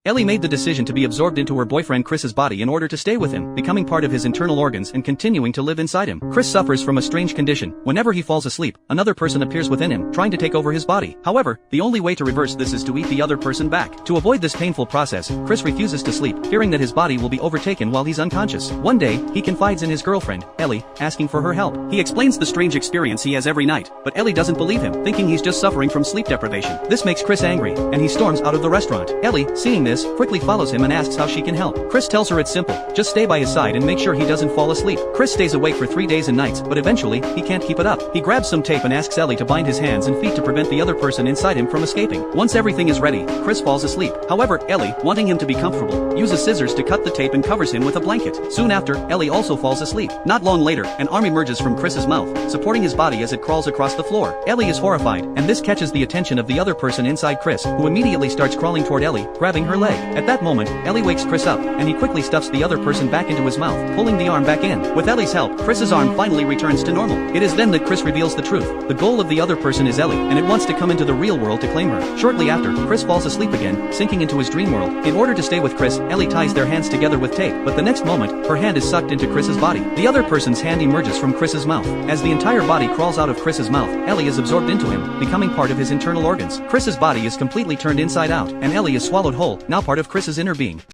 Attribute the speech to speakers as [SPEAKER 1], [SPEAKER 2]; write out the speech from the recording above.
[SPEAKER 1] Ellie made the decision to be absorbed into her boyfriend Chris's body in order to stay with him, becoming part of his internal organs and continuing to live inside him. Chris suffers from a strange condition. Whenever he falls asleep, another person appears within him, trying to take over his body. However, the only way to reverse this is to eat the other person back. To avoid this painful process, Chris refuses to sleep, fearing that his body will be overtaken while he's unconscious. One day, he confides in his girlfriend, Ellie, asking for her help. He explains the strange experience he has every night, but Ellie doesn't believe him, thinking he's just suffering from sleep deprivation. This makes Chris angry, and he storms out of the restaurant. Ellie, seeing this, quickly follows him and asks how she can help. Chris tells her it's simple, just stay by his side and make sure he doesn't fall asleep. Chris stays awake for 3 days and nights, but eventually, he can't keep it up. He grabs some tape and asks Ellie to bind his hands and feet to prevent the other person inside him from escaping. Once everything is ready, Chris falls asleep. However, Ellie, wanting him to be comfortable, uses scissors to cut the tape and covers him with a blanket. Soon after, Ellie also falls asleep. Not long later, an arm emerges from Chris's mouth, supporting his body as it crawls across the floor. Ellie is horrified, and this catches the attention of the other person inside Chris, who immediately starts crawling toward Ellie, grabbing her leg. At that moment, Ellie wakes Chris up, and he quickly stuffs the other person back into his mouth, pulling the arm back in. With Ellie's help, Chris's arm finally returns to normal. It is then that Chris reveals the truth. The goal of the other person is Ellie, and it wants to come into the real world to claim her. Shortly after, Chris falls asleep again, sinking into his dream world. In order to stay with Chris, Ellie ties their hands together with tape, but the next moment, her hand is sucked into Chris's body. The other person's hand emerges from Chris's mouth. As the entire body crawls out of Chris's mouth, Ellie is absorbed into him, becoming part of his internal organs. Chris's body is completely turned inside out, and Ellie is swallowed whole, now part of Chris's inner being.